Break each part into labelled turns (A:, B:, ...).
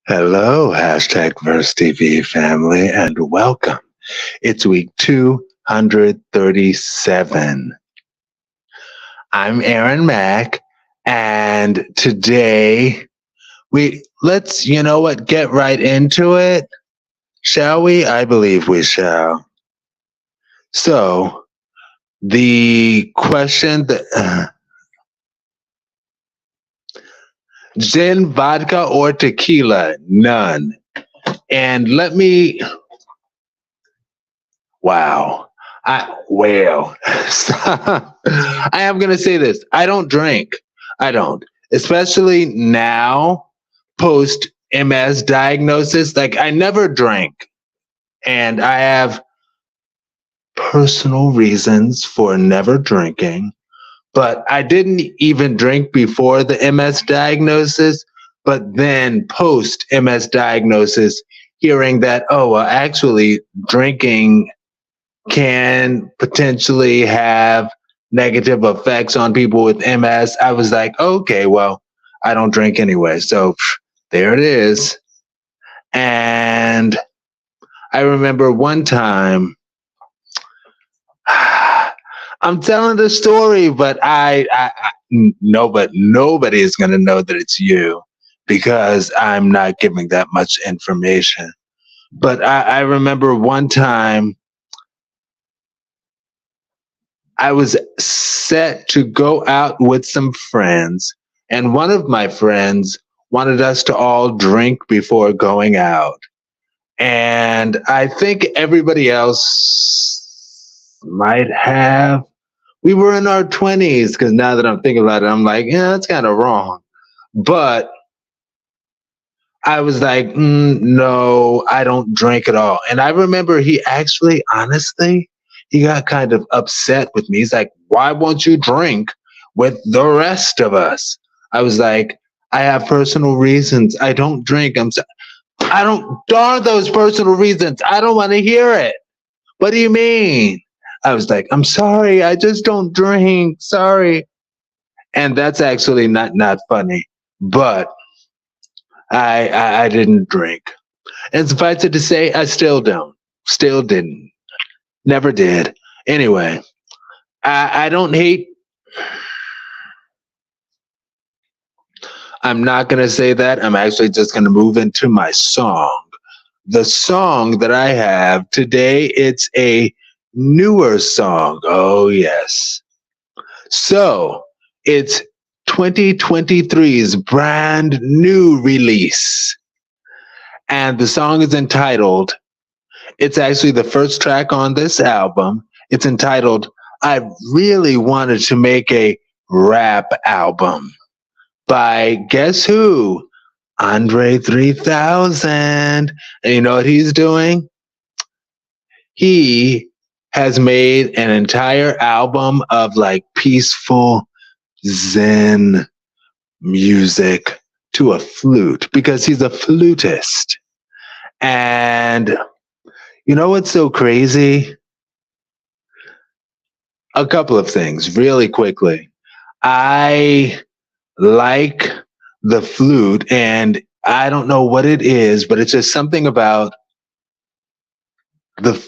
A: Hello, hashtag Verse TV family, and welcome. It's week 237. I'm Aaron Mack, and today let's, get right into it. Shall we? I believe we shall. So, the question that gin, vodka, or tequila? None. And wow. I am going to say this. I don't drink. I don't. Especially now, post MS diagnosis. Like, I never drank, and I have personal reasons for never drinking, but I didn't even drink before the MS diagnosis. But then post MS diagnosis, hearing that, oh, well, actually, drinking can potentially have negative effects on people with MS, I was like, okay, well, I don't drink anyway. So there it is. And I remember one time, I'm telling the story, but nobody is going to know that it's you because I'm not giving that much information. But I remember one time I was set to go out with some friends, and one of my friends wanted us to all drink before going out. And I think everybody else might have. We were in our 20s, because now that I'm thinking about it, I'm like, yeah, that's kind of wrong. But I was like, no, I don't drink at all. And I remember he actually, honestly, he got kind of upset with me. He's like, why won't you drink with the rest of us? I was like, I have personal reasons. I don't drink. I don't, darn those personal reasons. I don't want to hear it. What do you mean? I was like, I'm sorry. I just don't drink. Sorry. And that's actually not funny. But I didn't drink. And suffice it to say, I still don't. Still didn't. Never did. Anyway, I don't hate. I'm not going to say that. I'm actually just going to move into my song. The song that I have today, it's a newer song. Oh, yes. So it's 2023's brand new release. And the song is entitled, it's actually the first track on this album. It's entitled, I Really Wanted to Make a Rap Album, by guess who? Andre 3000. And you know what he's doing? He has made an entire album of like peaceful Zen music to a flute, because he's a flutist. And you know what's so crazy? A couple of things really quickly. I like the flute, and I don't know what it is, but it's just something about the,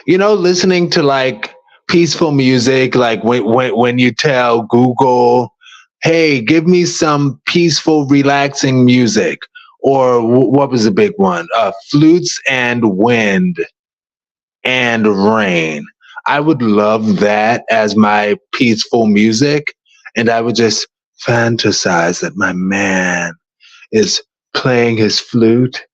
A: listening to like peaceful music, like when you tell Google, hey, give me some peaceful, relaxing music, or what was the big one? Flutes and wind and rain. I would love that as my peaceful music, and I would just fantasize that my man is playing his flute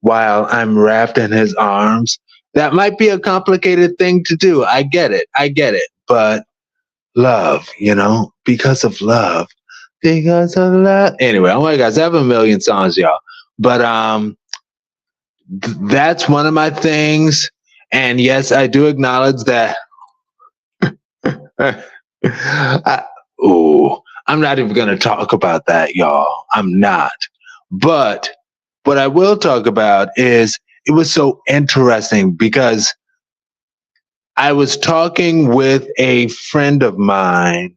A: while I'm wrapped in his arms. That might be a complicated thing to do. I get it. But love, because of love. Because of love. Anyway, oh my gosh, I have a million songs, y'all. But that's one of my things. And yes, I do acknowledge that. I'm not even going to talk about that, y'all. I'm not. But what I will talk about is it was so interesting because I was talking with a friend of mine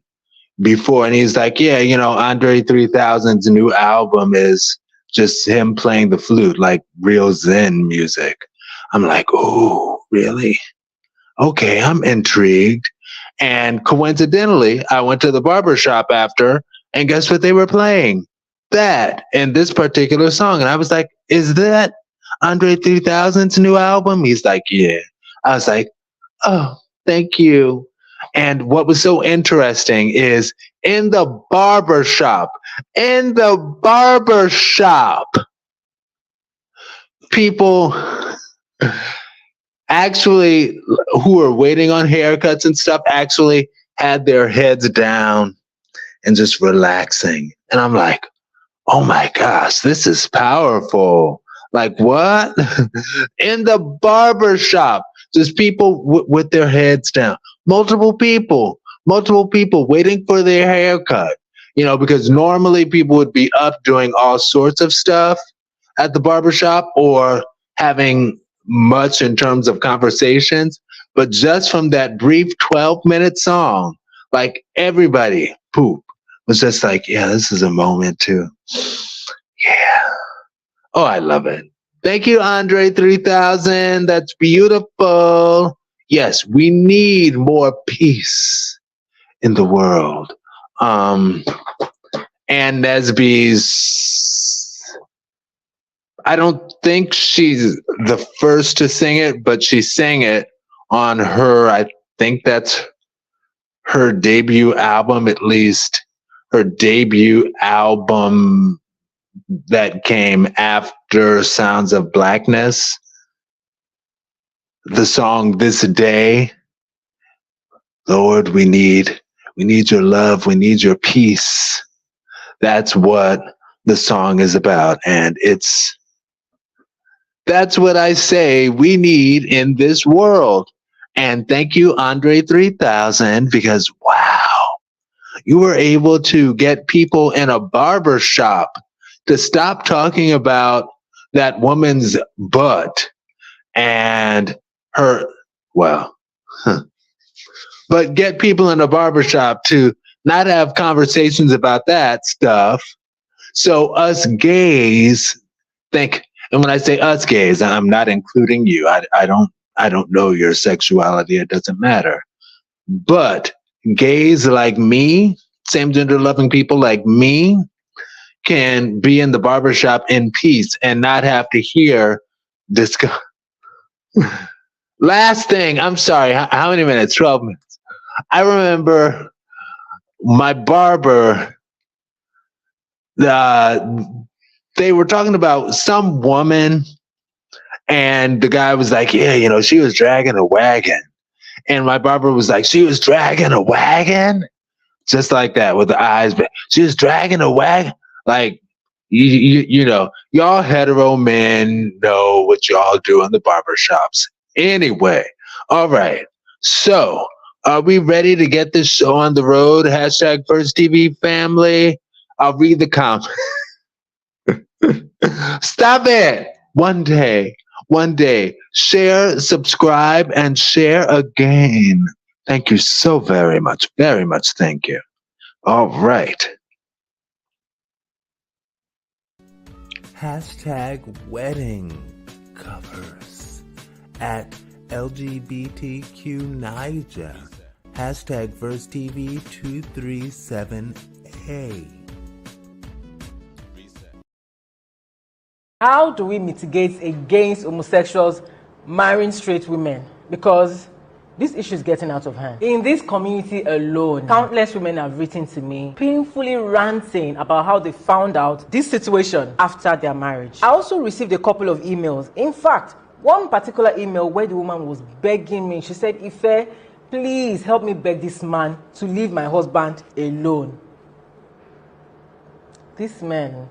A: before, and he's like, yeah, Andre 3000's new album is just him playing the flute, like real Zen music. I'm like, oh, really? Okay, I'm intrigued. And coincidentally, I went to the barber shop after, and guess what they were playing? That and this particular song. And I was like, is that Andre 3000's new album? He's like, yeah. I was like, oh, thank you. And what was so interesting is in the barber shop, people actually who were waiting on haircuts and stuff actually had their heads down and just relaxing. And I'm like, oh my gosh, this is powerful. Like what? In the barber shop, just people with their heads down. Multiple people waiting for their haircut. Because normally people would be up doing all sorts of stuff at the barber shop or having much in terms of conversations. But just from that brief 12-minute song, like everybody, poop, was just like, yeah, this is a moment to, yeah. Oh, I love it. Thank you, Andre 3000. That's beautiful. Yes, we need more peace in the world. And Nesby's, I don't think she's the first to sing it, but she sang it on her, I think that's her debut album, at least her debut album that came after Sounds of Blackness. The song This Day. Lord, we need your love, we need your peace. That's what the song is about. And that's what I say we need in this world. And thank you, Andre 3000, because wow, you were able to get people in a barber shop to stop talking about that woman's butt and her, well, but get people in a barbershop to not have conversations about that stuff. So us gays think, and when I say us gays, I'm not including you. I don't know your sexuality. It doesn't matter. But gays like me, same gender loving people like me, can be in the barbershop in peace and not have to hear this. Last thing, I'm sorry, how many minutes? 12 minutes. I remember my barber, they were talking about some woman, and the guy was like, yeah, she was dragging a wagon. And my barber was like, she was dragging a wagon? Just like that with the eyes. But she was dragging a wagon. Like, y'all hetero men know what y'all do in the barbershops. Anyway, all right. So, are we ready to get this show on the road? Hashtag First TV family. I'll read the comments. Stop it. One day, share, subscribe, and share again. Thank you so very much. Very much. Thank you. All right.
B: Hashtag wedding covers at LGBTQ Niger. Hashtag First TV 237A.
C: How do we mitigate against homosexuals marrying straight women? Because this issue is getting out of hand. In this community alone, countless women have written to me, painfully ranting about how they found out this situation after their marriage. I also received a couple of emails. In fact, one particular email where the woman was begging me. She said, Ife, please help me beg this man to leave my husband alone. These men,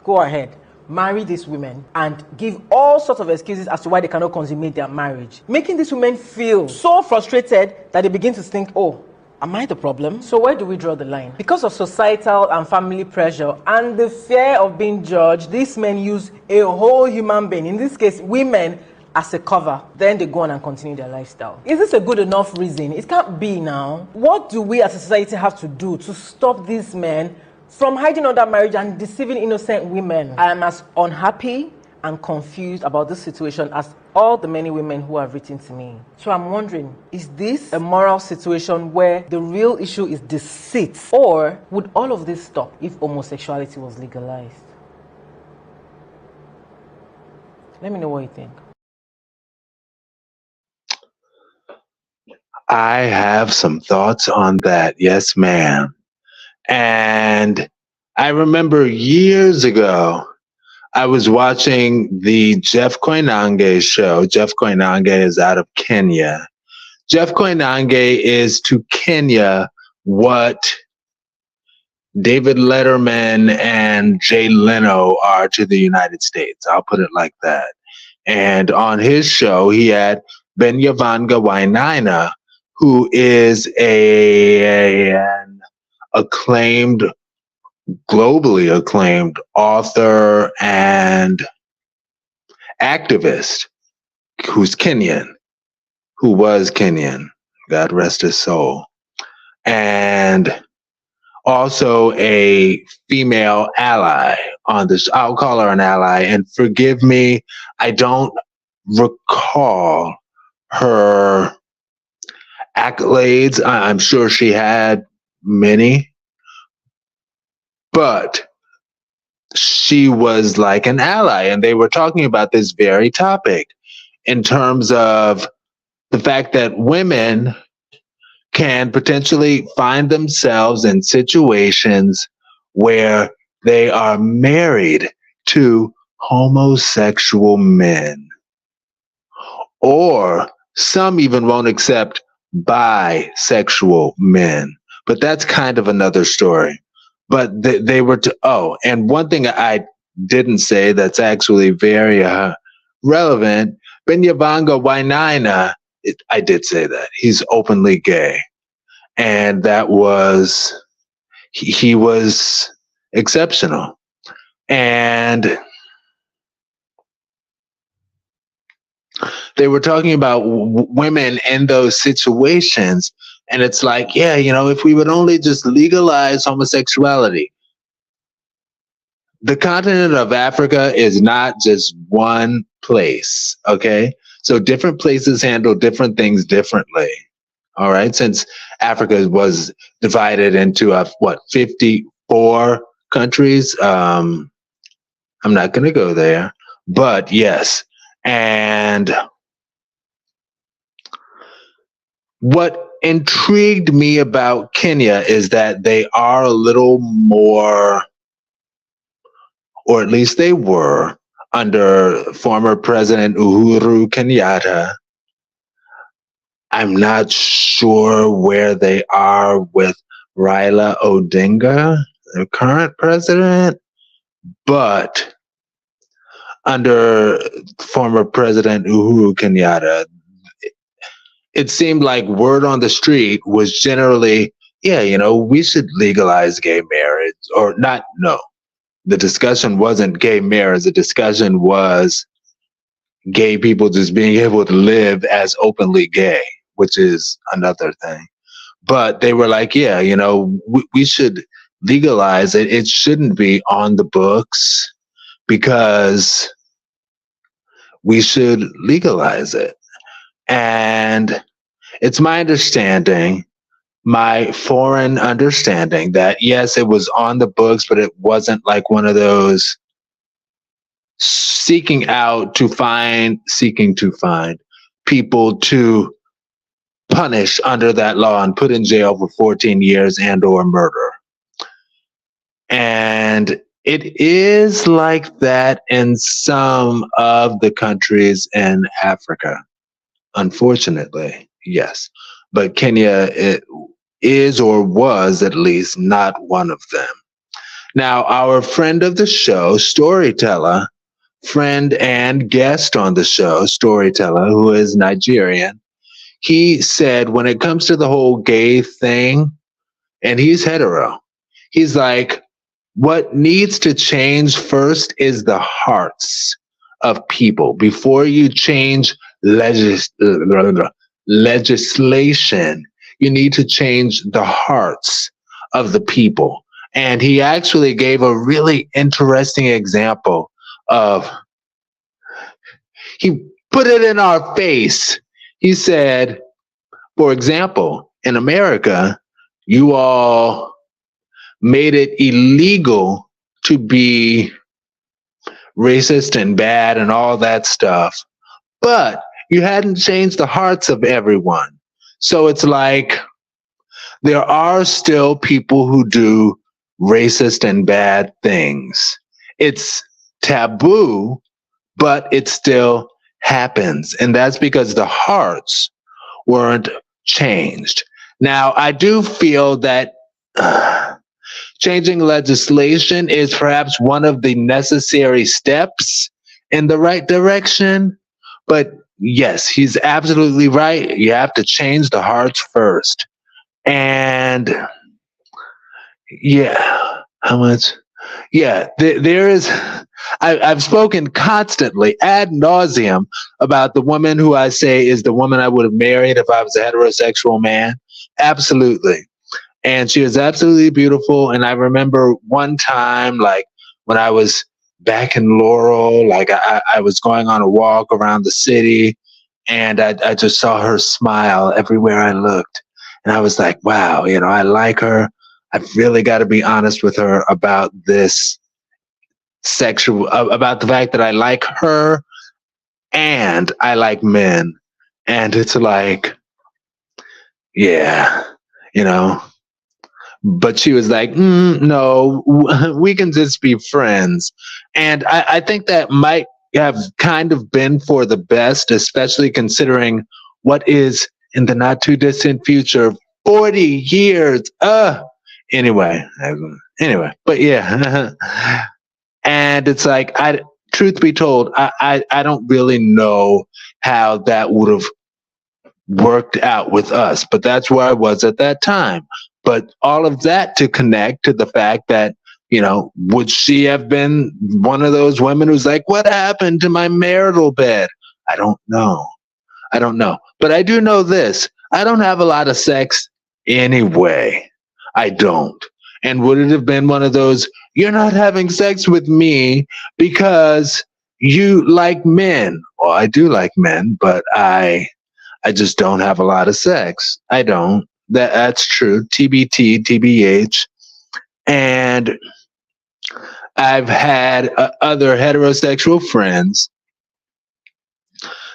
C: go ahead, marry these women and give all sorts of excuses as to why they cannot consummate their marriage, making these women feel so frustrated that they begin to think, oh, am I the problem? So where do we draw the line? Because of societal and family pressure and the fear of being judged, these men use a whole human being, in this case women, as a cover. Then they go on and continue their lifestyle. Is this a good enough reason? It can't be now. What do we as a society have to do to stop these men from hiding under marriage and deceiving innocent women? I am as unhappy and confused about this situation as all the many women who have written to me. So I'm wondering, is this a moral situation where the real issue is deceit? Or would all of this stop if homosexuality was legalized? Let me know what you think.
A: I have some thoughts on that. Yes, ma'am. And I remember years ago, I was watching the Jeff Koinange show. Jeff Koinange is out of Kenya. Jeff Koinange is to Kenya what David Letterman and Jay Leno are to the United States. I'll put it like that. And on his show, he had Binyavanga Wainaina, who is an acclaimed, globally acclaimed author and activist who's Kenyan, who was Kenyan, God rest his soul, and also a female ally on this. I'll call her an ally, and forgive me, I don't recall her accolades. I'm sure she had many, but she was like an ally, and they were talking about this very topic in terms of the fact that women can potentially find themselves in situations where they are married to homosexual men, or some even won't accept bisexual men. But that's kind of another story. But they were and one thing I didn't say that's actually very relevant, Binyavanga Wainaina, I did say that. He's openly gay. And that was, he was exceptional. And they were talking about women in those situations. And it's like, yeah, if we would only just legalize homosexuality. The continent of Africa is not just one place, okay? So different places handle different things differently, all right? Since Africa was divided into, 54 countries? I'm not going to go there, but yes. And what intrigued me about Kenya is that they are a little more, or at least they were, under former President Uhuru Kenyatta. I'm not sure where they are with Raila Odinga, the current president, but under former President Uhuru Kenyatta, it seemed like word on the street was generally, we should legalize gay marriage, or not, no. The discussion wasn't gay marriage. The discussion was gay people just being able to live as openly gay, which is another thing. But they were like, we should legalize it. It shouldn't be on the books because we should legalize it. And it's my understanding, my foreign understanding, that yes, it was on the books, but it wasn't like one of those seeking to find people to punish under that law and put in jail for 14 years and or murder. And it is like that in some of the countries in Africa, unfortunately, yes. But Kenya is, or was at least, not one of them. Now, our friend of the show, Storyteller, friend and guest on the show, Storyteller, who is Nigerian, he said when it comes to the whole gay thing, and he's hetero, he's like, what needs to change first is the hearts of people. Before you change legislation, you need to change the hearts of the people. And he actually gave a really interesting example of, he put it in our face. He said, for example, in America, you all made it illegal to be racist and bad and all that stuff, but you hadn't changed the hearts of everyone. So it's like there are still people who do racist and bad things. It's taboo, but it still happens. And that's because the hearts weren't changed. Now, I do feel that Changing legislation is perhaps one of the necessary steps in the right direction. But yes, he's absolutely right. You have to change the hearts first. And yeah, how much? Yeah, there is. I've spoken constantly ad nauseum about the woman who I say is the woman I would have married if I was a heterosexual man. Absolutely. And she was absolutely beautiful. And I remember one time, like when I was back in Laurel, like I was going on a walk around the city and I just saw her smile everywhere I looked. And I was like, wow, I like her. I've really got to be honest with her about this about the fact that I like her and I like men. And it's like, yeah, but she was like, no, we can just be friends. And I think that might have kind of been for the best, especially considering what is in the not too distant future, 40 years. Anyway, but yeah. And it's like, truth be told, I don't really know how that would have worked out with us, but that's where I was at that time. But all of that to connect to the fact that, would she have been one of those women who's like, what happened to my marital bed? I don't know. But I do know this. I don't have a lot of sex anyway. I don't. And would it have been one of those, you're not having sex with me because you like men? Well, I do like men, but I just don't have a lot of sex. I don't. That's true. TBT, TBH. And I've had other heterosexual friends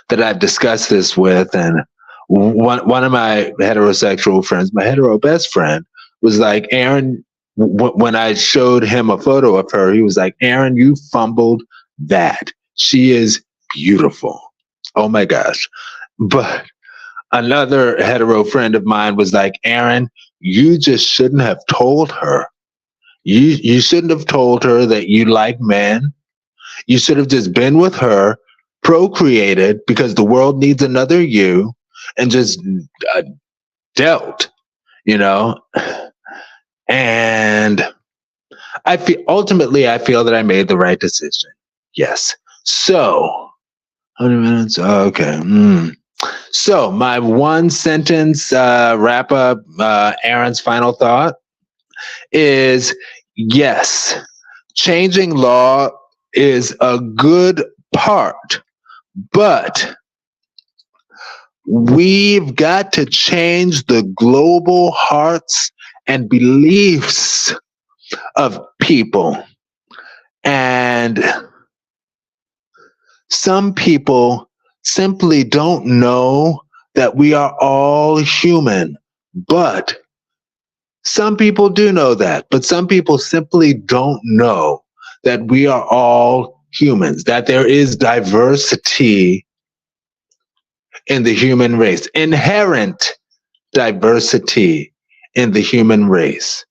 A: that I've discussed this with. And one of my heterosexual friends, my hetero best friend, was like, Aaron, when I showed him a photo of her, he was like, Aaron, you fumbled that. She is beautiful. Oh my gosh. But another hetero friend of mine was like, Aaron, you just shouldn't have told her. You shouldn't have told her that you like men. You should have just been with her, procreated, because the world needs another you, and just dealt, And I feel that I made the right decision. Yes. So, how many minutes? Oh, okay. So my one sentence wrap up, Aaron's final thought is, yes, changing law is a good part, but we've got to change the global hearts and beliefs of people. And some people simply don't know that we are all human. But some people do know that. But some people simply don't know that we are all humans, that there is diversity in the human race, inherent diversity in the human race.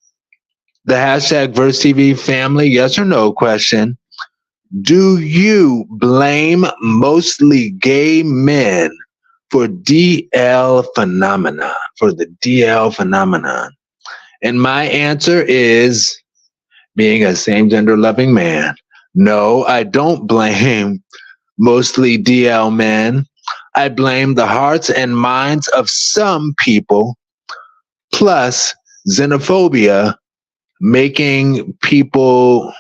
A: The hashtag VersTV family, yes or no question. Do you blame mostly gay men for DL phenomenon, for the DL phenomenon? And my answer is, being a same gender loving man, no, I don't blame mostly DL men. I blame the hearts and minds of some people, plus xenophobia, making people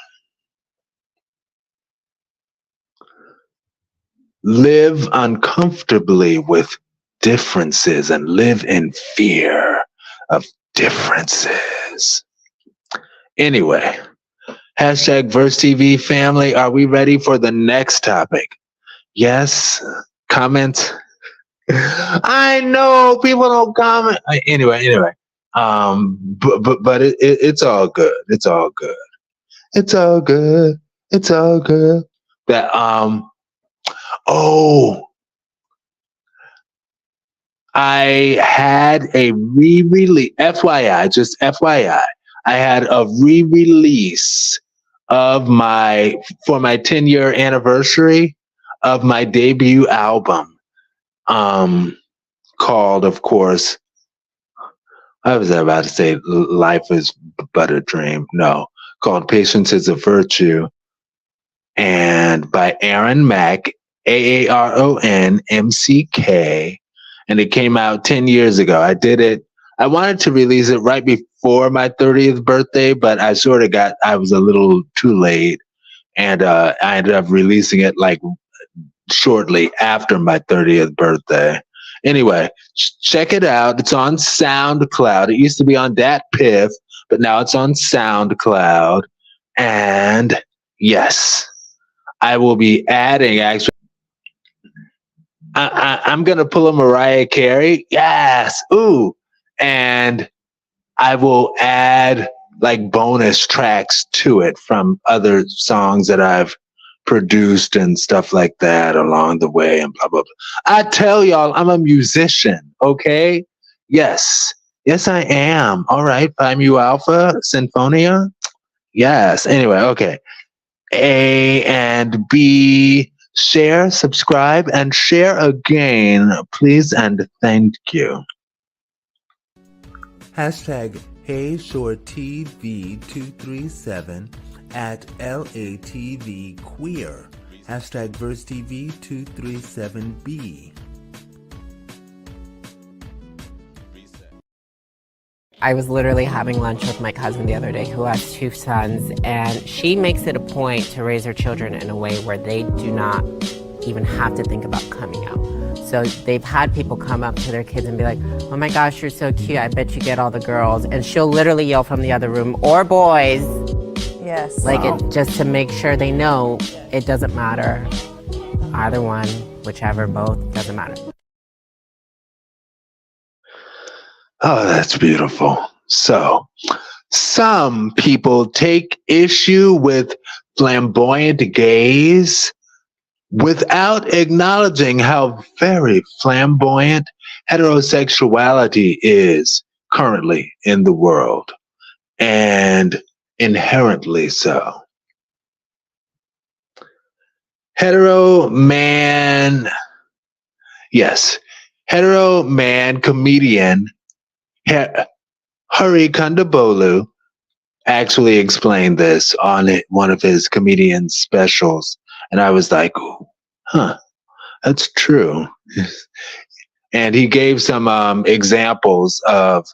A: live uncomfortably with differences and live in fear of differences. Anyway, hashtag VersTV family, are we ready for the next topic? Yes? Comments? I know people don't comment. Anyway. But it's all good. It's all good. It's all good. It's all good. That I had a re-release. FYI, just FYI. I had a re-release of for my 10-year anniversary of my debut album, called, of course, I was about to say Life is But a Dream. No, called Patience is a Virtue, and by Aaron Mack, AARONMCK, and it came out 10 years ago. I wanted to release it right before my 30th birthday, but I was a little too late, and I ended up releasing it like shortly after my 30th birthday. Anyway, check it out. It's on SoundCloud. It used to be on Dat Piff, but now it's on SoundCloud. And yes, I will be adding, actually, I'm going to pull a Mariah Carey. Yes. Ooh. And I will add like bonus tracks to it from other songs that I've produced and stuff like that along the way, and blah, blah, blah. I tell y'all, I'm a musician. Okay. Yes. Yes, I am. All right. Phi Mu Alpha Sinfonia. Yes. Anyway. Okay. A and B, share, subscribe, and share again, please, and thank you.
B: Hashtag HeyShoreTV237 at LATV Queer. Hashtag VerseTV237B.
D: I was literally having lunch with my cousin the other day who has 2 sons, and she makes it a point to raise her children in a way where they do not even have to think about coming out. So they've had people come up to their kids and be like, oh my gosh, you're so cute, I bet you get all the girls. And she'll literally yell from the other room, or boys.
E: Yes.
D: Like it, just to make sure they know it doesn't matter. Either one, whichever, both, doesn't matter.
A: Oh, that's beautiful. So, some people take issue with flamboyant gays without acknowledging how very flamboyant heterosexuality is currently in the world, and inherently so. Hetero man comedian Hari Kondabolu actually explained this on one of his comedian specials. And I was like, huh, that's true. And he gave some examples of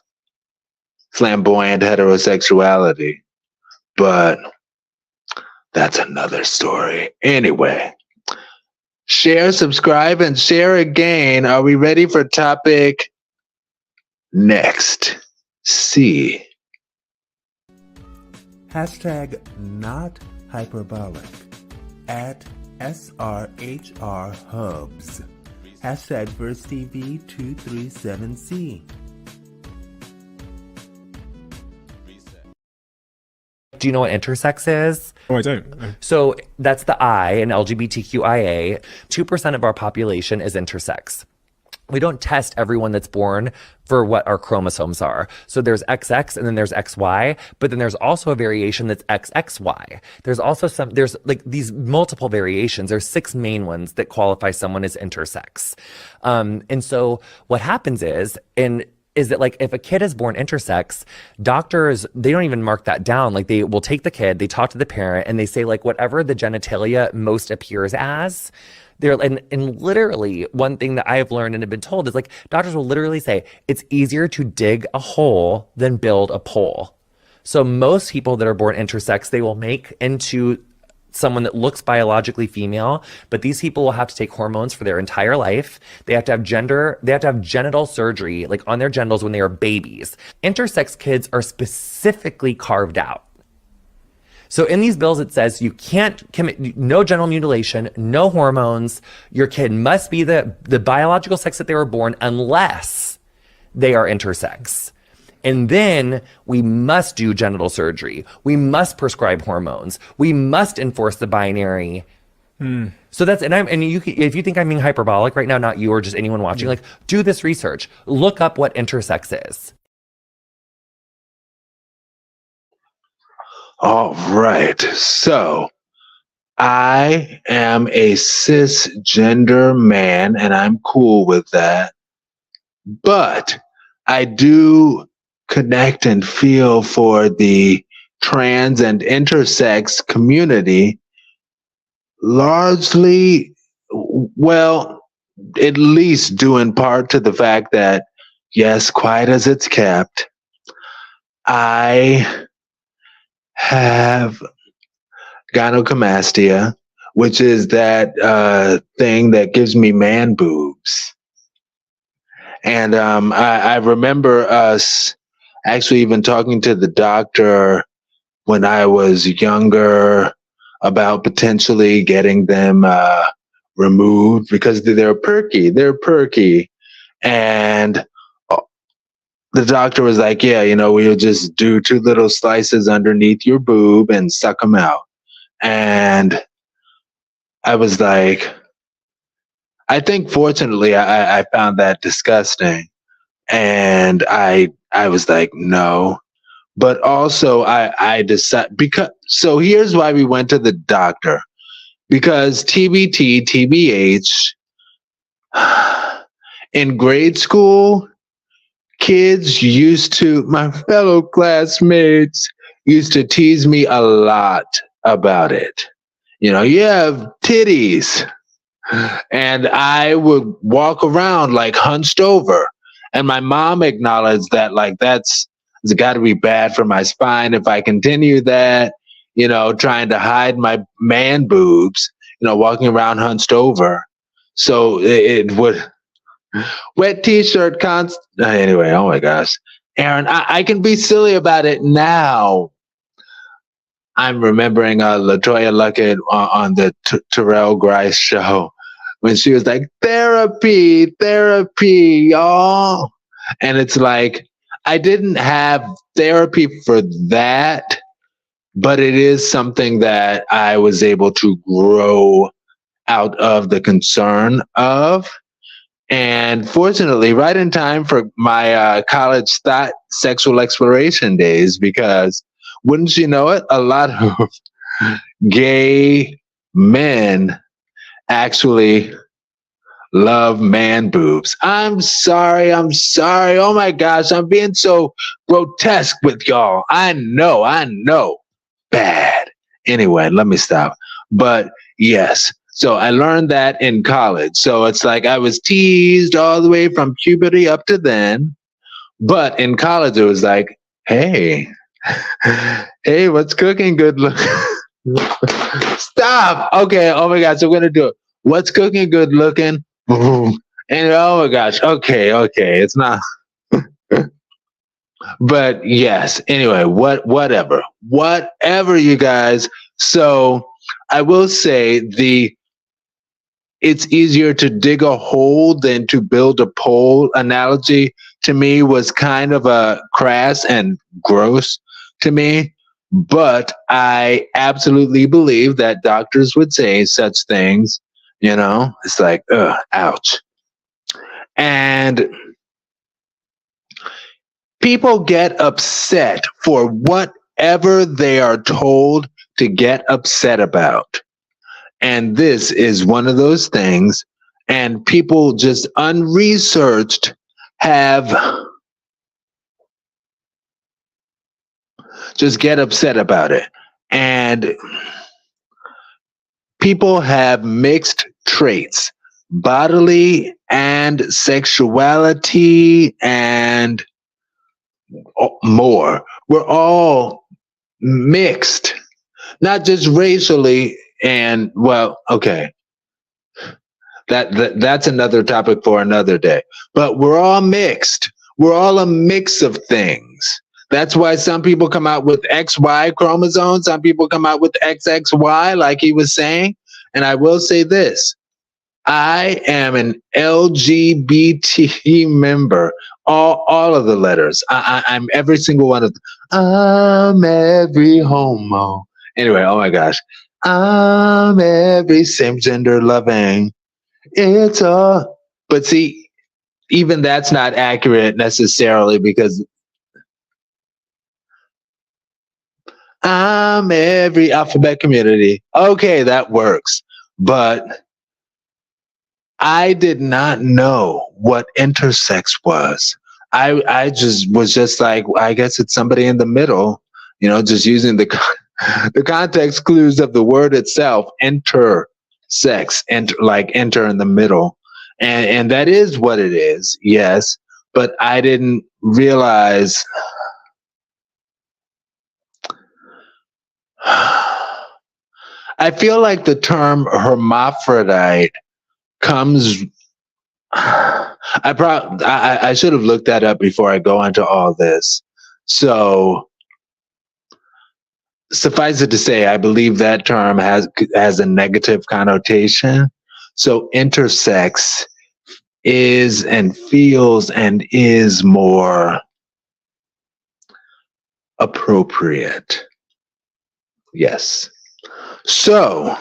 A: flamboyant heterosexuality, but that's another story. Anyway, share, subscribe, and share again. Are we ready for topic next? C.
B: Hashtag not hyperbolic at SRHR Hubs. Hashtag VerseTV237C.
F: Do you know what intersex is?
G: Oh, I don't. No.
F: So that's the I in LGBTQIA. 2% of our population is intersex. We don't test everyone that's born for what our chromosomes are. So there's XX and then there's XY, but then there's also a variation that's XXY. There's like these multiple variations. There's 6 main ones that qualify someone as intersex. And so what happens is that like if a kid is born intersex, doctors, they don't even mark that down. Like they will take the kid, they talk to the parent, and they say like whatever the genitalia most appears as, and literally one thing that I have learned and have been told is like doctors will literally say it's easier to dig a hole than build a pole. So most people that are born intersex, they will make into someone that looks biologically female, but these people will have to take hormones for their entire life. They have to have genital surgery, like on their genitals when they are babies. Intersex kids are specifically carved out. So in these bills, it says you can't commit no genital mutilation, no hormones. Your kid must be the biological sex that they were born unless they are intersex. And then we must do genital surgery. We must prescribe hormones. We must enforce the binary. So that's, if you think I'm being hyperbolic right now, not you or just anyone watching, like do this research. Look up what intersex is.
A: All right. So I am a cisgender man and I'm cool with that. But I do connect and feel for the trans and intersex community largely, well, at least due in part to the fact that, yes, quiet as it's kept, I have gynecomastia, which is that thing that gives me man boobs. And I remember us actually even talking to the doctor when I was younger about potentially getting them removed because they're perky. They're perky. And the doctor was like, yeah, we'll just do 2 little slices underneath your boob and suck them out. And I was like, I think fortunately I found that disgusting. And I was like, no. But also I decided so here's why we went to the doctor. Because TBT, TBH, in grade school, my fellow classmates used to tease me a lot about it. You have titties. And I would walk around like hunched over. And my mom acknowledged that it's got to be bad for my spine if I continue that, trying to hide my man boobs, walking around hunched over. So it would wet t-shirt anyway, oh my gosh. Aaron, I can be silly about it now. I'm remembering LaToya Luckett on the Terrell Grice show when she was like, therapy, y'all. And it's like, I didn't have therapy for that, but it is something that I was able to grow out of the concern of. And fortunately, right in time for my college thought sexual exploration days, because wouldn't you know it, a lot of gay men actually love man boobs. I'm sorry. Oh my gosh, I'm being so grotesque with y'all. I know. Bad. Anyway, let me stop. But yes, so I learned that in college. So it's like I was teased all the way from puberty up to then. But in college, it was like, hey, what's cooking? Good look. Stop. Okay. Oh my gosh. I'm going to do it. What's cooking? Good looking. Boom. And oh my gosh. Okay. It's not. But yes. Anyway, whatever, you guys. So I will say it's easier to dig a hole than to build a pole analogy to me was kind of a crass and gross to me. But I absolutely believe that doctors would say such things, it's like, ouch. And people get upset for whatever they are told to get upset about. And this is one of those things. And people just unresearched have just get upset about it. And people have mixed traits, bodily and sexuality and more. We're all mixed, not just racially. And well, okay, that's another topic for another day. But we're all mixed. We're all a mix of things. That's why some people come out with XY chromosomes. Some people come out with XXY, like he was saying. And I will say this. I am an LGBT member. All of the letters. I'm every single one of them. I'm every homo. Anyway, oh my gosh. I'm every same gender loving. It's all. But see, even that's not accurate necessarily because I'm every alphabet community. Okay, that works. But I did not know what intersex was. I just was just like, I guess it's somebody in the middle, just using the context clues of the word itself, intersex, like enter in the middle. And that is what it is, yes. But I didn't realize I feel like the term hermaphrodite comes I should have looked that up before I go into all this. So suffice it to say, I believe that term has a negative connotation. So intersex is and feels and is more appropriate. Yes. So,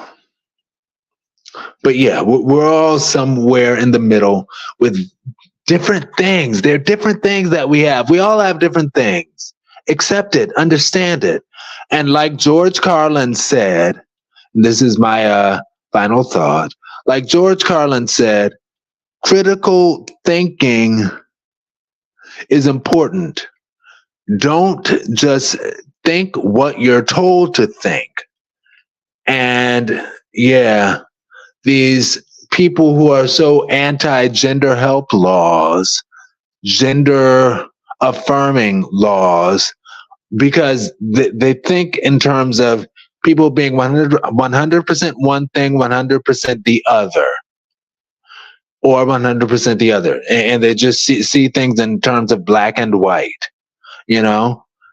A: but yeah, we're all somewhere in the middle with different things. There are different things that we have. We all have different things. Accept it, understand it. And like George Carlin said, this is my final thought. Like George Carlin said, critical thinking is important. Don't just think what you're told to think. And yeah, these people who are so anti-gender help laws, gender affirming laws, because they think in terms of people being 100% one thing, 100% the other, or 100% the other. And they just see things in terms of black and white,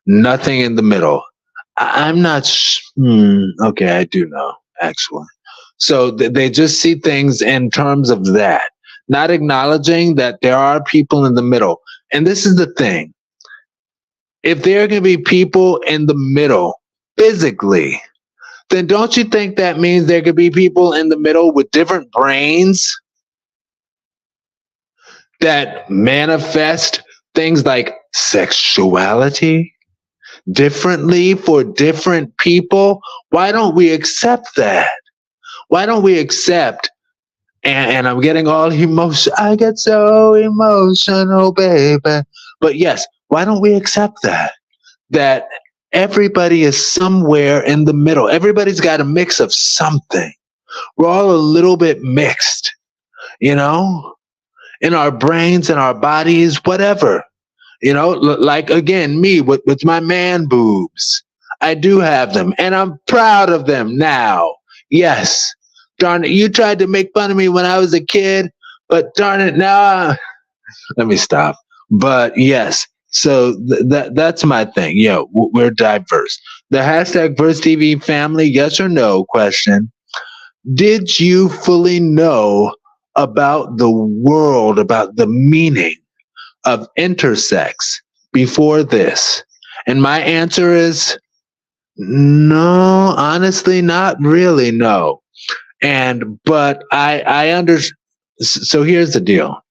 A: nothing in the middle. I'm not, okay, I do know, actually. So they just see things in terms of that, not acknowledging that there are people in the middle. And this is the thing. If there can be people in the middle physically, then don't you think that means there could be people in the middle with different brains that manifest things like sexuality differently for different people? Why don't we accept that? Why don't we accept, and I'm getting all emotional, I get so emotional, baby. But yes, why don't we accept that everybody is somewhere in the middle? Everybody's got a mix of something. We're all a little bit mixed, in our brains, in our bodies, whatever. Like again, me with my man boobs. I do have them, and I'm proud of them now. Yes. Darn it, you tried to make fun of me when I was a kid, but darn it, now let me stop. But yes, so that's my thing. We're diverse. The hashtag VersTV family, yes or no question. Did you fully know about the world, about the meaning of intersex before this? And my answer is no, honestly, not really, no. But I understand. So here's the deal.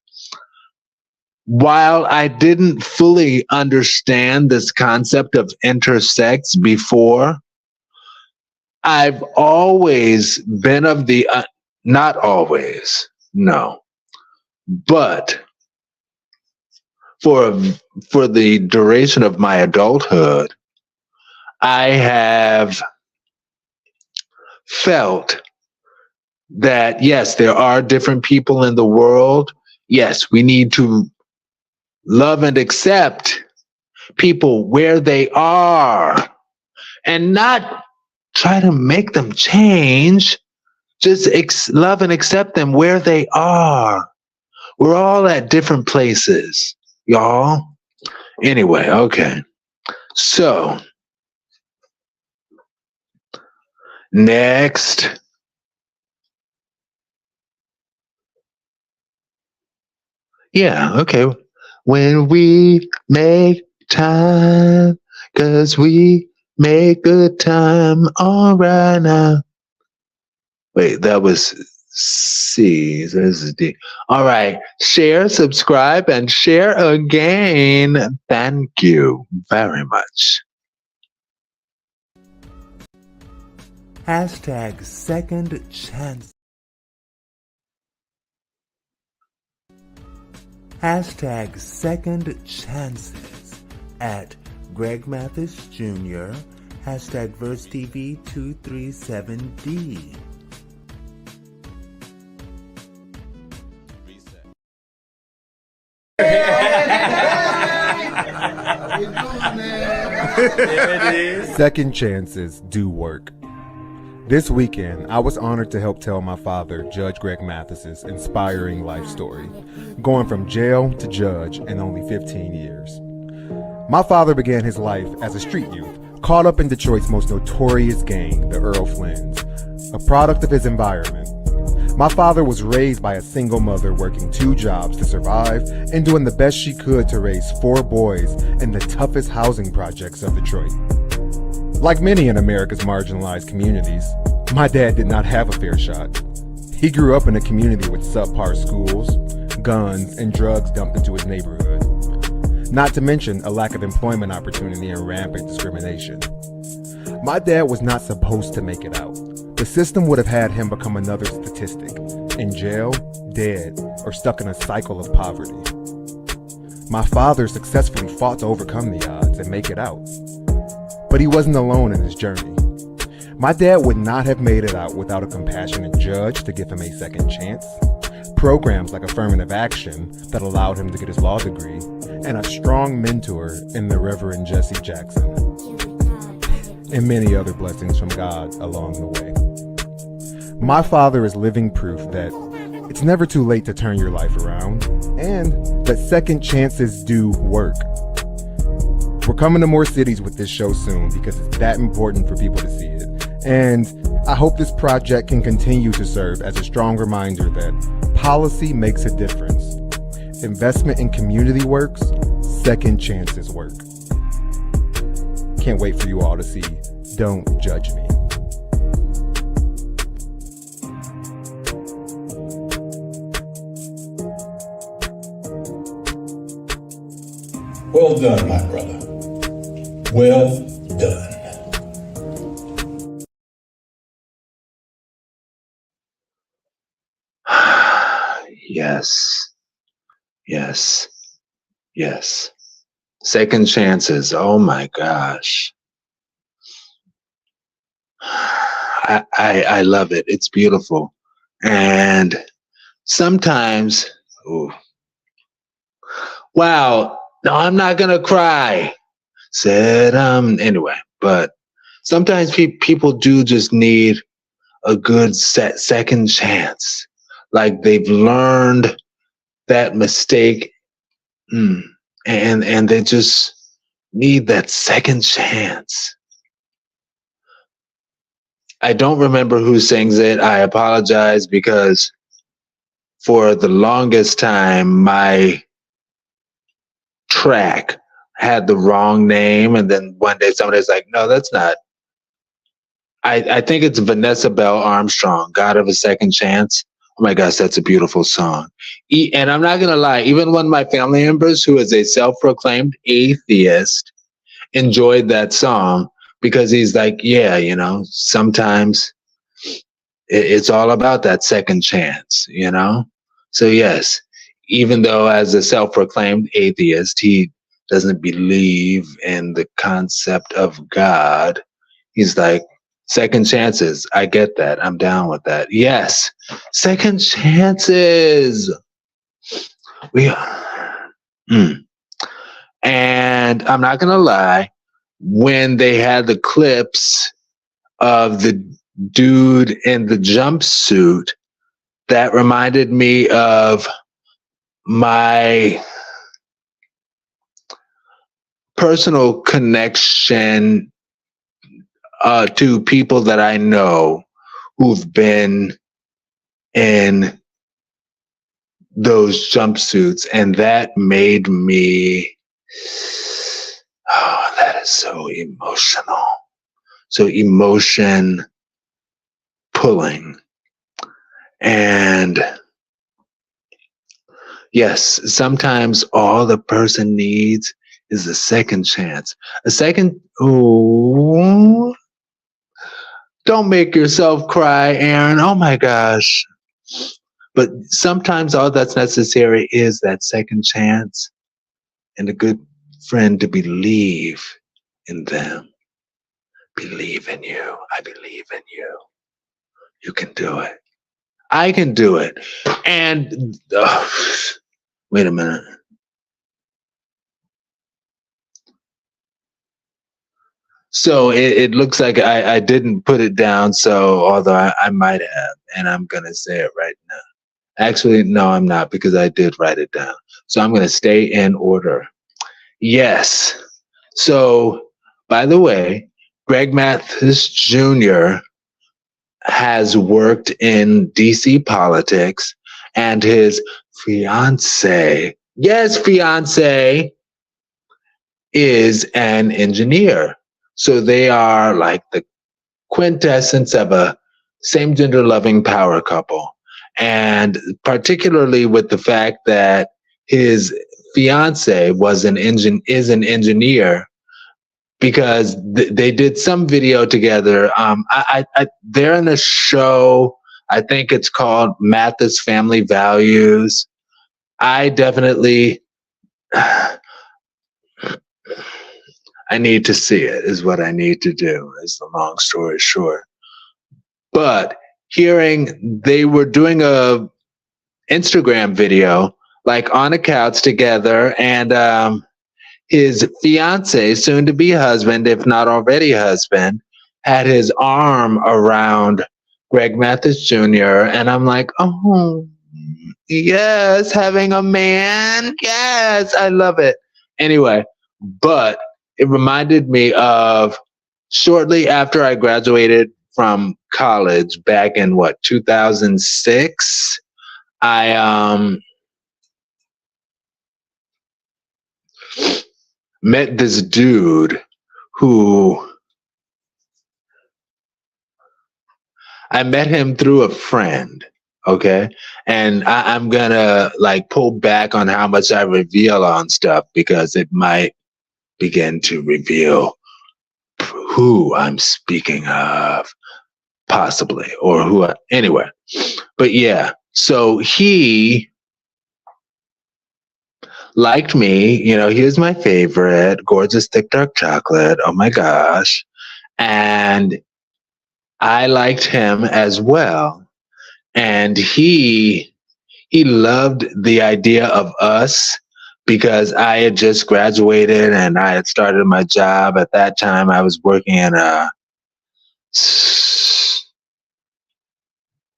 A: While I didn't fully understand this concept of intersex before, I've always been of the, not always, no, but for the duration of my adulthood, I have felt that, yes, there are different people in the world. Yes, we need to love and accept people where they are and not try to make them change. Just love and accept them where they are. We're all at different places, y'all. Anyway, okay. So, next. Yeah, okay. When we make time, 'cause we make good time. All right now. Wait, that was C. This is D. All right. Share, subscribe, and share again. Thank you very much.
B: Hashtag second chance. Hashtag second chances at Greg Mathis Jr. Hashtag VerseTV237D.
E: Second chances do work. This weekend, I was honored to help tell my father, Judge Greg Mathis's inspiring life story, going from jail to judge in only 15 years. My father began his life as a street youth, caught up in Detroit's most notorious gang, the Earl Flynn's, a product of his environment. My father was raised by a single mother working 2 jobs to survive and doing the best she could to raise 4 boys in the toughest housing projects of Detroit. Like many in America's marginalized communities, my dad did not have a fair shot. He grew up in a community with subpar schools, guns, and drugs dumped into his neighborhood. Not to mention a lack of employment opportunity and rampant discrimination. My dad was not supposed to make it out. The system would have had him become another statistic, in jail, dead, or stuck in a cycle of poverty. My father successfully fought to overcome the odds and make it out. But he wasn't alone in his journey. My dad would not have made it out without a compassionate judge to give him a second chance, programs like affirmative action that allowed him to get his law degree, and a strong mentor in the Reverend Jesse Jackson, and many other blessings from God along the way. My father is living proof that it's never too late to turn your life around, and that second chances do work. We're coming to more cities with this show soon because it's that important for people to see it. And I hope this project can continue to serve as a strong reminder that policy makes a difference. Investment in community works, second chances work. Can't wait for you all to see Don't Judge Me.
G: Well done, my brother. Well done.
A: Yes. Yes. Yes. Second chances. Oh my gosh. I love it. It's beautiful. And sometimes, ooh, wow, no, I'm not gonna cry. Said anyway, but sometimes people do just need a good second chance. Like they've learned that mistake, and they just need that second chance. I don't remember who sings it. I apologize because for the longest time, my track had the wrong name. And then one day somebody's like, no, that's not. I think it's Vanessa Bell Armstrong, God of a Second Chance. Oh my gosh, that's a beautiful song. And I'm not going to lie, even one of my family members who is a self-proclaimed atheist enjoyed that song because he's like, yeah, you know, sometimes it's all about that second chance, you know? So yes, even though as a self-proclaimed atheist, he doesn't believe in the concept of God, he's like, second chances. I get that. I'm down with that. Yes. Second chances. And I'm not going to lie, when they had the clips of the dude in the jumpsuit, that reminded me of my personal connection to people that I know who've been in those jumpsuits, and that made me, oh, that is so emotional. So emotion pulling. And yes, sometimes all the person needs is a second chance. A second, ooh, Don't make yourself cry, Aaron. Oh my gosh. But sometimes all that's necessary is that second chance and a good friend to believe in them. Believe in you. I believe in you. You can do it. I can do it. And wait a minute. So it looks like I didn't put it down. So although I might have, and I'm going to say it right now. Actually, no, I'm not, because I did write it down. So I'm going to stay in order. Yes. So, by the way, Greg Mathis Jr. has worked in DC politics, and his fiance, yes, fiance, is an engineer. So they are like the quintessence of a same gender loving power couple. And particularly with the fact that his fiance is an engineer, because they did some video together. They're in a show, I think it's called Mathis Family Values. I definitely, I need to see it, is what I need to do, is the long story short. But hearing they were doing a Instagram video, like on a couch together, and his fiance, soon to be husband, if not already husband, had his arm around Greg Mathis Jr. And I'm like, oh, yes, having a man. Yes, I love it. Anyway, but it reminded me of shortly after I graduated from college back in 2006, I met this dude who I met him through a friend. Okay. And I'm gonna like pull back on how much I reveal on stuff, because it might begin to reveal who I'm speaking of, possibly, or who anyway. But yeah, so he liked me, he was my favorite, gorgeous thick dark chocolate, oh my gosh. And I liked him as well. And he loved the idea of us, because I had just graduated and I had started my job. At that time, I was working in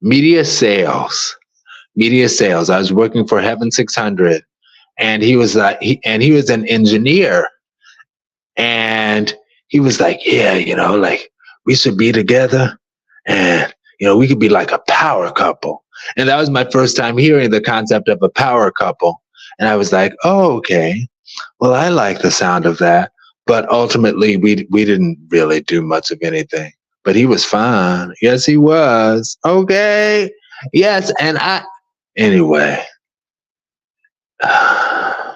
A: media sales. I was working for Heaven 600, and he was like, he was an engineer, and he was like, yeah, like we should be together, and we could be like a power couple. And that was my first time hearing the concept of a power couple. And I was like, oh, okay. Well, I like the sound of that. But ultimately, we didn't really do much of anything. But he was fine. Yes, he was. Okay. Yes. And anyway, I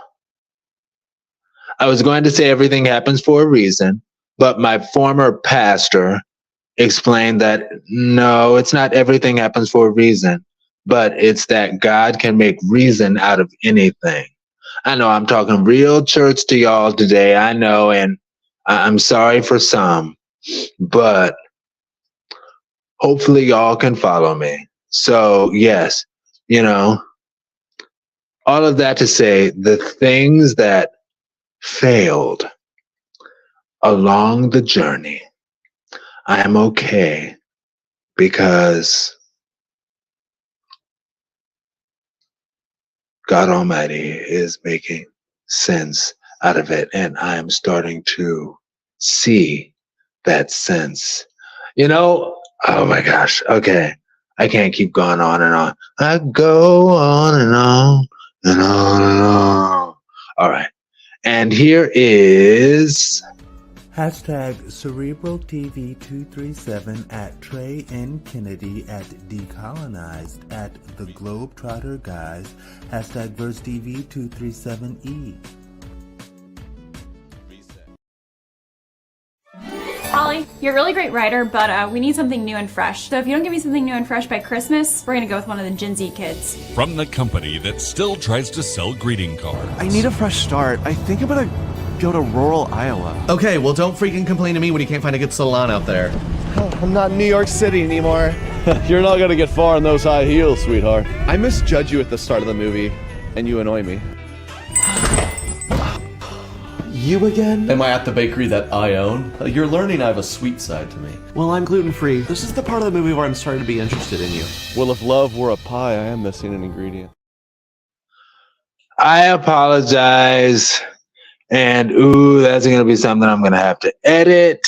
A: was going to say everything happens for a reason, but my former pastor explained that no, it's not everything happens for a reason, but it's that God can make reason out of anything. I know I'm talking real church to y'all today, I know, and I'm sorry for some, but hopefully y'all can follow me. So yes, all of that to say, the things that failed along the journey, I am okay, because God Almighty is making sense out of it, and I am starting to see that sense. Oh my gosh, okay. I can't keep going on and on. I go on and on and on and on. All right. And here is
B: Hashtag CerebralTV237 at Trey N. Kennedy at Decolonized at The Globetrotter Guys. Hashtag VerseTV237E.
H: Holly, you're a really great writer, but we need something new and fresh. So if you don't give me something new and fresh by Christmas, we're gonna go with one of the Gen Z kids.
I: From the company that still tries to sell greeting cards.
J: I need a fresh start. I think I'm gonna go to rural Iowa.
K: Okay, well don't freaking complain to me when you can't find a good salon out there.
J: I'm not in New York City anymore.
L: You're not gonna get far in those high heels, sweetheart.
J: I misjudge you at the start of the movie, and you annoy me.
K: You again? Am I at the bakery that I own? You're learning I have a sweet side to me. Well, I'm gluten-free. This is the part of the movie where I'm starting to be interested in you.
L: Well, if love were a pie, I am missing an ingredient.
A: I apologize. And that's going to be something I'm going to have to edit.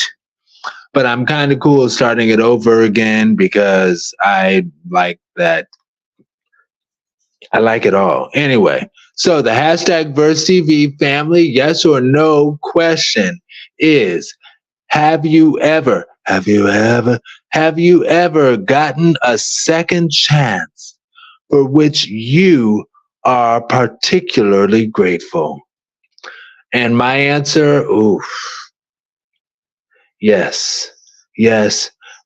A: But I'm kind of cool starting it over again because I like that. I like it all. Anyway, so the hashtag VersTV family yes or no question is, have you ever gotten a second chance for which you are particularly grateful? And my answer, yes.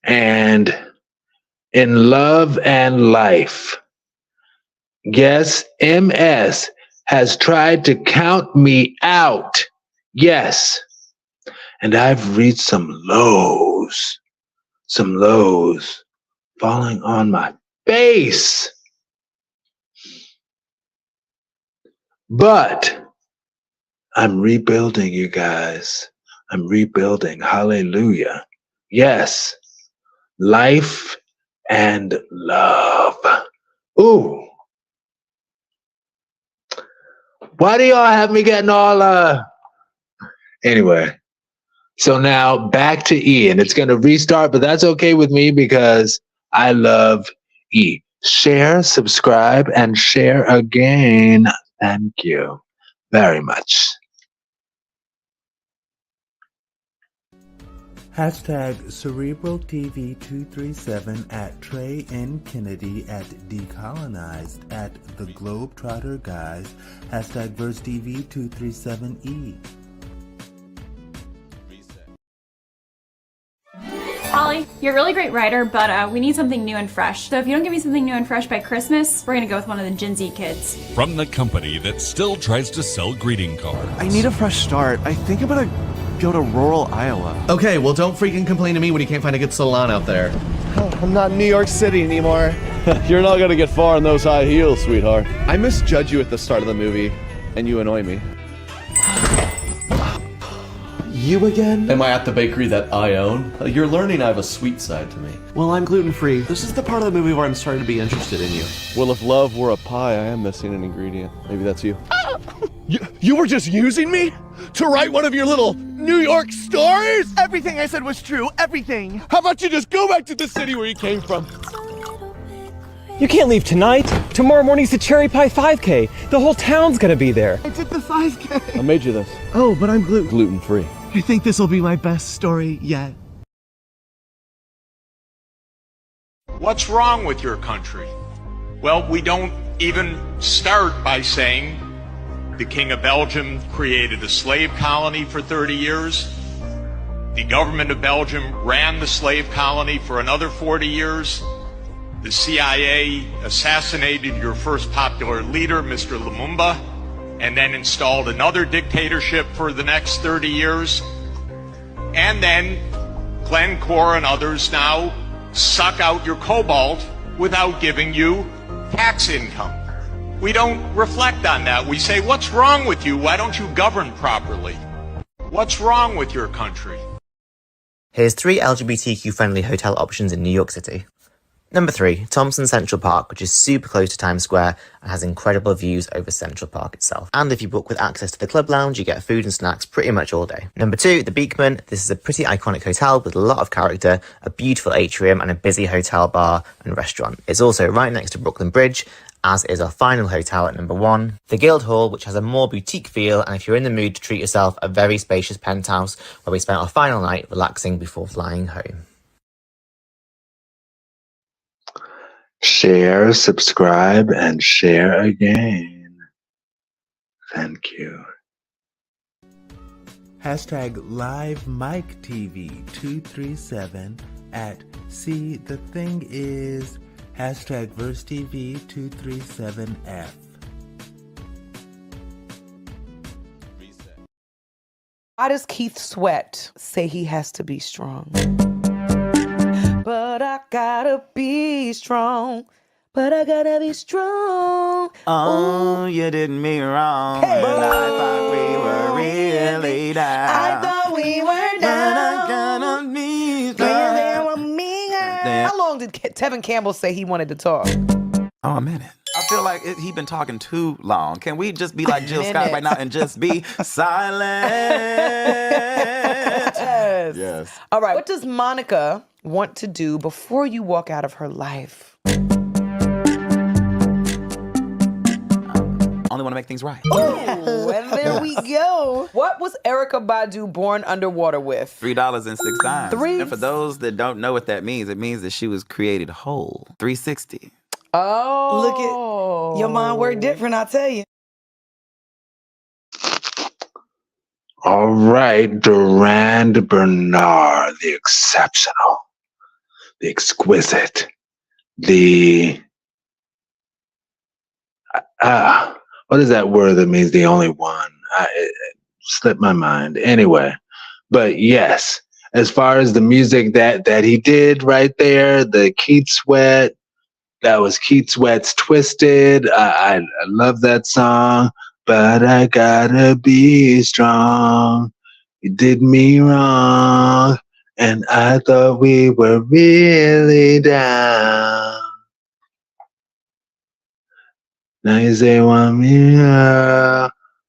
A: And in love and life, yes, MS has tried to count me out. Yes. And I've reached some lows falling on my face. But I'm rebuilding, you guys. I'm rebuilding. Hallelujah. Yes. Life and love. Ooh. Why do y'all have me getting all anyway? So now back to E, and it's going to restart, but that's okay with me because I love E. Share, subscribe, and share again. Thank you very much.
B: Hashtag CerebralTV237 at Trey N. Kennedy at Decolonized at The Globetrotter Guys. Hashtag VersTV237E.
H: Holly, you're a really great writer, but we need something new and fresh. So if you don't give me something new and fresh by Christmas, we're gonna go with one of the Gen Z kids.
I: From the company that still tries to sell greeting cards.
J: I need a fresh start. I think I'm gonna go to rural Iowa.
K: Okay, well don't freaking complain to me when you can't find a good salon out there.
J: I'm not in New York City anymore.
L: You're not gonna get far in those high heels, sweetheart.
J: I misjudge you at the start of the movie, and you annoy me.
K: You again? Am I at the bakery that I own? You're learning I have a sweet side to me. Well, I'm gluten-free. This is the part of the movie where I'm starting to be interested in you.
L: Well, if love were a pie, I am missing an ingredient. Maybe that's you.
J: You were just using me to write one of your little New York stories? Everything I said was true, everything.
L: How about you just go back to the city where you came from?
M: You can't leave tonight. Tomorrow morning's the Cherry Pie 5K. The whole town's gonna be there.
J: I did the 5K.
L: I made you this.
J: Oh, but I'm
L: gluten-free.
J: I think this will be my best story yet.
N: What's wrong with your country? Well, we don't even start by saying the King of Belgium created a slave colony for 30 years. The government of Belgium ran the slave colony for another 40 years. The CIA assassinated your first popular leader, Mr. Lumumba, and then installed another dictatorship for the next 30 years. And then Glencore and others now suck out your cobalt without giving you tax income. We don't reflect on that. We say, what's wrong with you? Why don't you govern properly? What's wrong with your country?
O: Here's 3 LGBTQ-friendly hotel options in New York City. Number 3, Thompson Central Park, which is super close to Times Square and has incredible views over Central Park itself. And if you book with access to the club lounge, you get food and snacks pretty much all day. Number 2, the Beekman. This is a pretty iconic hotel with a lot of character, a beautiful atrium, and a busy hotel bar and restaurant. It's also right next to Brooklyn Bridge, as is our final hotel at number 1, the Guildhall, which has a more boutique feel, and if you're in the mood to treat yourself, a very spacious penthouse where we spent our final night relaxing before flying home.
A: Share, subscribe, and share again. Thank you.
B: Hashtag Live Mic TV 237 at See the Thing Is. Hashtag Verse TV 237F.
P: Why does Keith Sweat say he has to be strong? But I gotta be strong. But I gotta be strong.
Q: Oh, you did me wrong.
P: Hey.
Q: And I thought we were really down.
P: I thought we were down.
Q: But I gotta be strong.
P: How long did Tevin Campbell say he wanted to talk?
Q: Oh, a minute. I feel like he been talking too long. Can we just be like Jill Scott right now and just be silent?
P: Yes. All right. What does Monica want to do before you walk out of her life?
Q: Only want to make things right.
P: Oh, and there we go. What was Erykah Badu born underwater with?
Q: $3.06. And for those that don't know what that means, it means that she was created whole. 360.
P: Oh.
R: Look at your mind work different, I tell you.
A: All right, Durand Bernard, the exceptional, the exquisite, the what is that word that means the only one? It slipped my mind. Anyway, but yes, as far as the music that he did right there, the Keith Sweat, that was Keith Sweat's Twisted. I love that song. But I gotta be strong. You did me wrong, and I thought we were really down. Now you say want me,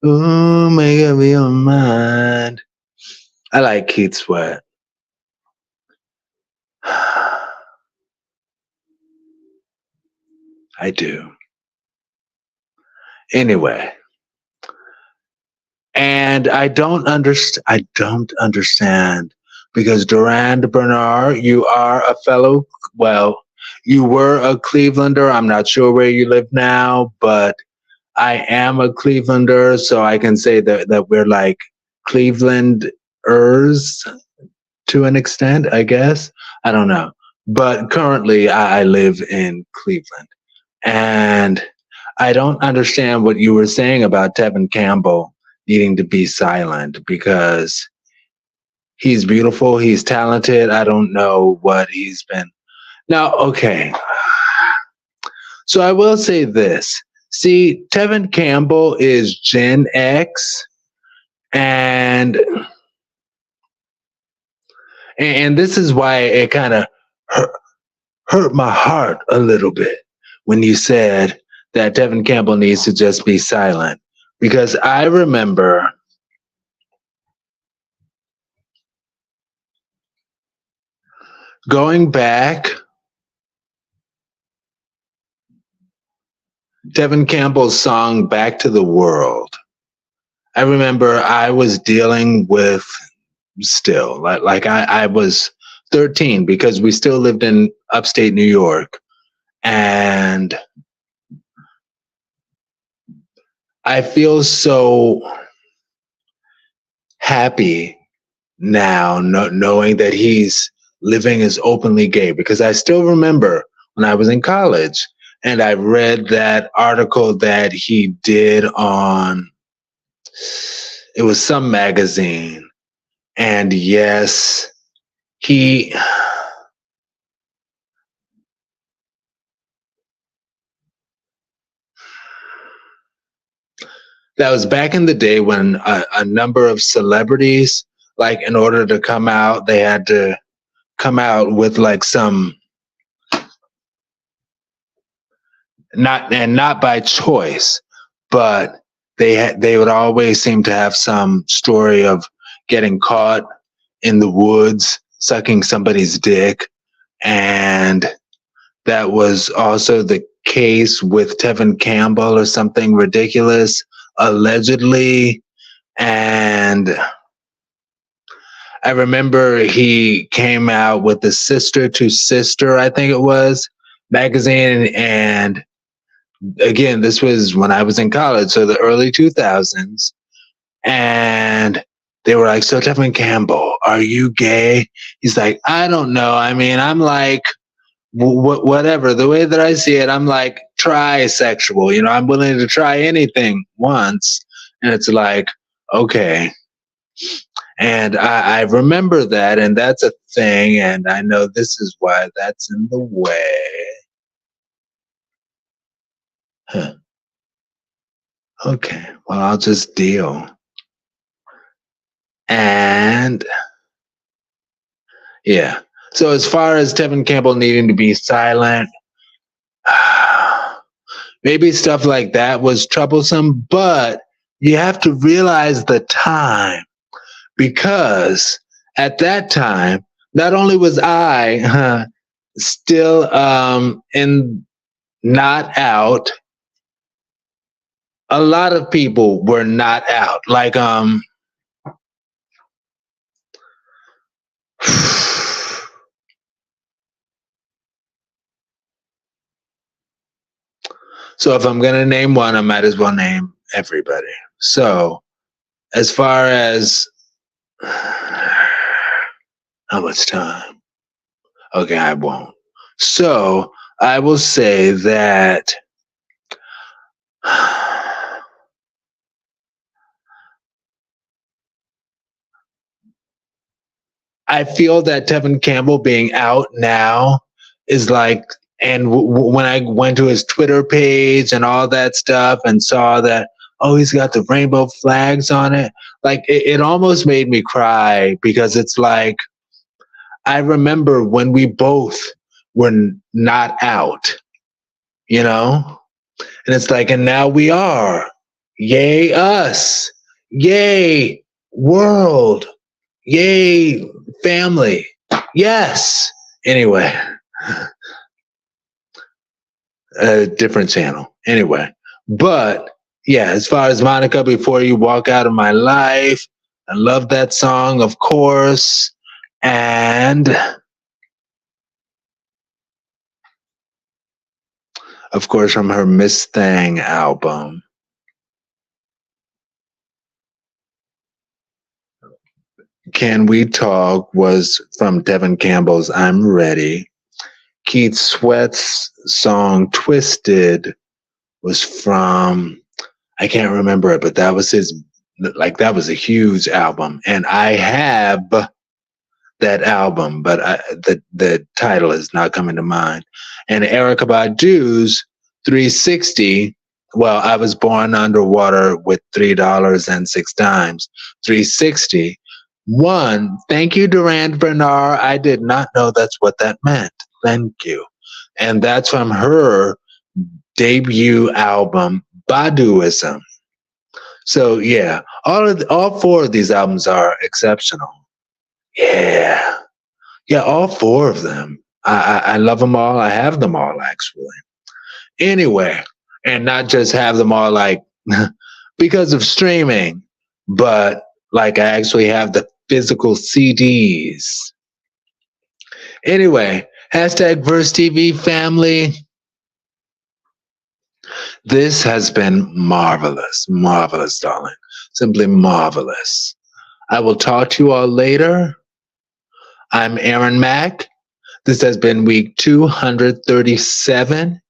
A: ooh, make up your mind. I like Keith Sweat. I do. Anyway. And I don't understand because Durand Bernard, you are a fellow, well, you were a Clevelander. I'm not sure where you live now, but I am a Clevelander, so I can say that we're like Clevelanders to an extent, I guess. I don't know. But currently I live in Cleveland. And I don't understand what you were saying about Tevin Campbell needing to be silent because he's beautiful, he's talented. I don't know what he's been. Now, okay. So I will say this. See, Tevin Campbell is Gen X, and this is why it kind of hurt my heart a little bit when you said that Tevin Campbell needs to just be silent. Because I remember going back, Tevin Campbell's song Back to the World. I remember I was dealing with still, like I was 13 because we still lived in upstate New York. And I feel so happy now knowing that he's living as openly gay, because I still remember when I was in college and I read that article that he did on, it was some magazine. And yes, that was back in the day when a number of celebrities, like in order to come out, they had to come out with like some, not by choice, but they would always seem to have some story of getting caught in the woods, sucking somebody's dick. And that was also the case with Tevin Campbell or something ridiculous, allegedly. And I remember he came out with the Sister to Sister, I think it was, magazine. And again, this was when I was in college, so the early 2000s. And they were like, so Tevin Campbell, are you gay? He's like, I don't know. I mean, I'm like, whatever. The way that I see it, I'm like trisexual. You know, I'm willing to try anything once. And it's like, okay. And I remember that, and that's a thing. And I know this is why that's in the way. Huh. Okay, well, I'll just deal. And yeah. So as far as Tevin Campbell needing to be silent, maybe stuff like that was troublesome, but you have to realize the time, because at that time, not only was I still in not out, a lot of people were not out. Like so if I'm gonna name one, I might as well name everybody. So as far as how much time? Okay, I won't. So I will say that I feel that Tevin Campbell being out now is like, and when I went to his Twitter page and all that stuff and saw that, oh, he's got the rainbow flags on it, like it almost made me cry, because it's like, I remember when we both were not out, you know? And it's like, and now we are. Yay us. Yay world. Yay family. Yes. Anyway. A different channel. Anyway. But yeah, as far as Monica, Before You Walk Out of My Life, I love that song, of course. And of course, from her Miss Thang album. Can We Talk was from Tevin Campbell's I'm Ready. Keith Sweat's song Twisted was from, I can't remember it, but that was his, like, that was a huge album. And I have that album, but the title is not coming to mind. And Erykah Badu's 360, well, I Was Born Underwater with $3.06. 360. One, thank you, Durand Bernard. I did not know that's what that meant. Thank you. And that's from her debut album, Baduism. So yeah, all four of these albums are exceptional. Yeah. Yeah, all four of them. I love them all. I have them all, actually. Anyway, and not just have them all like because of streaming, but like I actually have the physical CDs. Anyway, hashtag Verse TV family. This has been marvelous, marvelous, darling. Simply marvelous. I will talk to you all later. I'm Aaron Mack. This has been week 237.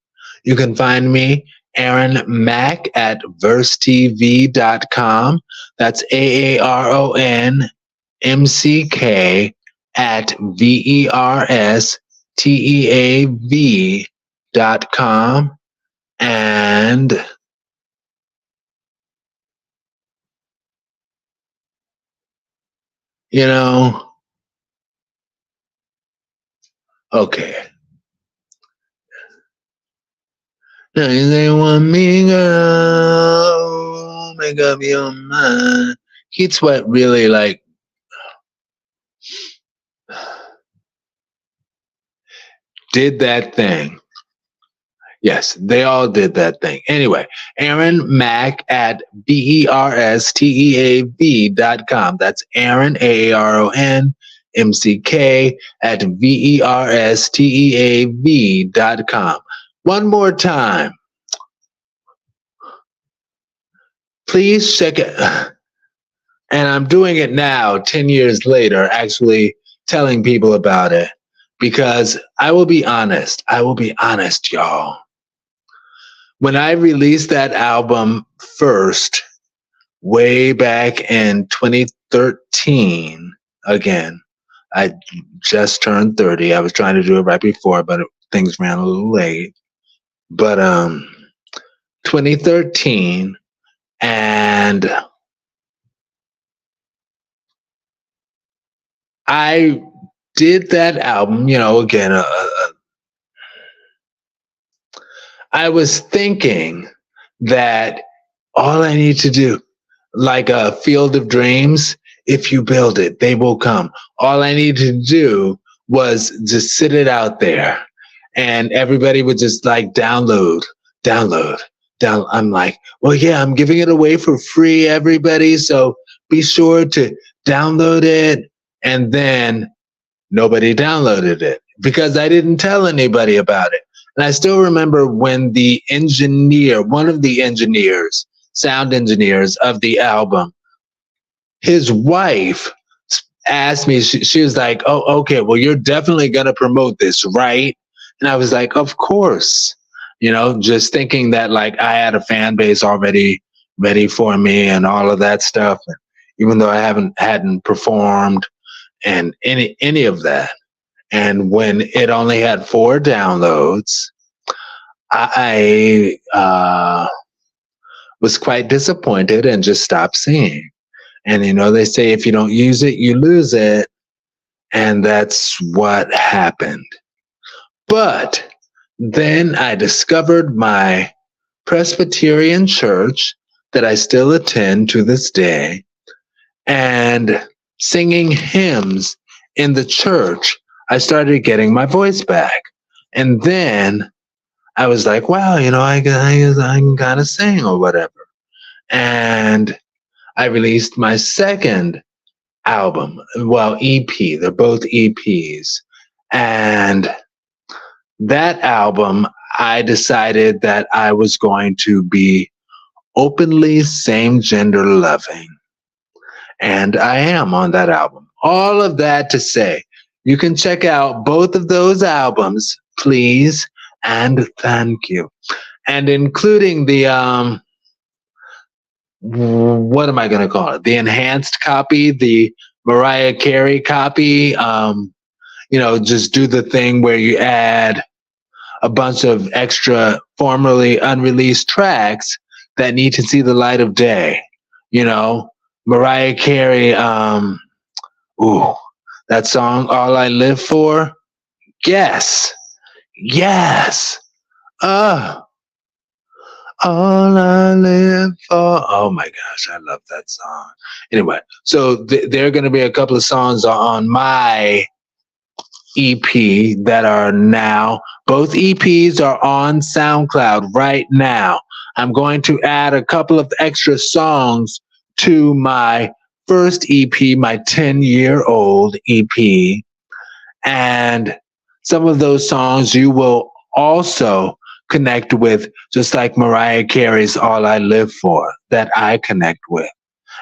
A: You can find me, Aaron Mack, at versetv.com. That's AARONMCK at VERSTEAV.com. And you know, okay. Now they want me, girl, make up your mind. Keith Sweat really like did that thing. Yes, they all did that thing. Anyway, Aaron Mack at VERSTEAV.com. That's Aaron, AARONMCK at VERSTEAV.com. One more time. Please check it. And I'm doing it now, 10 years later, actually telling people about it. Because I will be honest, y'all. When I released that album first, way back in 2013, again, I just turned 30. I was trying to do it right before, but things ran a little late. But 2013, and I did that album, you know, again, I was thinking that all I need to do, like a Field of Dreams, if you build it, they will come. All I needed to do was just sit it out there, and everybody would just like download. I'm like, well, yeah, I'm giving it away for free, everybody. So be sure to download it. And then nobody downloaded it because I didn't tell anybody about it. And I still remember when the engineer, one of the engineers, sound engineers of the album, his wife asked me, she was like, oh, okay, well, you're definitely going to promote this, right? And I was like, of course, you know, just thinking that like I had a fan base already ready for me and all of that stuff. And even though I hadn't performed and any of that. And when it only had 4 downloads, I was quite disappointed and just stopped singing. And, you know, they say if you don't use it, you lose it. And that's what happened. But then I discovered my Presbyterian church that I still attend to this day, and singing hymns in the church, I started getting my voice back. And then I was like, wow, you know, I can kind of sing or whatever. And I released my second album, well, EP. They're both EPs. And that album, I decided that I was going to be openly same-gender loving. And I am on that album. All of that to say, you can check out both of those albums, please, and thank you. And including the, what am I going to call it? The enhanced copy, the Mariah Carey copy. You know, just do the thing where you add a bunch of extra formerly unreleased tracks that need to see the light of day. You know, Mariah Carey, that song, All I Live For. Yes. All I live for. Oh my gosh, I love that song. Anyway, so there are going to be a couple of songs on my EP that are now, both EPs are on SoundCloud right now. I'm going to add a couple of extra songs to my first EP, my 10-year-old EP. And some of those songs you will also connect with, just like Mariah Carey's All I Live For, that I connect with.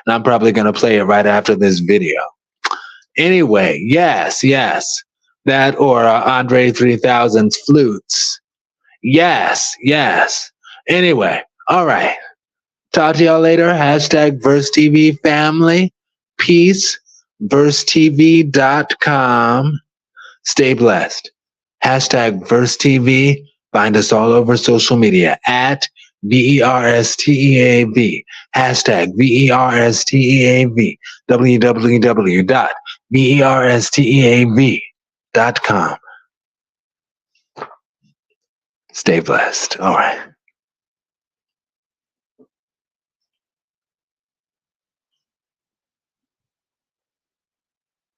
A: And I'm probably going to play it right after this video. Anyway, yes. That or Andre 3000's Flutes. Yes. Anyway, all right. Talk to y'all later. Hashtag VerseTV family. Peace. VerseTV.com. Stay blessed. Hashtag VerseTV. Find us all over social media at VERSTEAV. Hashtag VERSTEAV. www.VERSTEAV.com. Stay blessed. All right.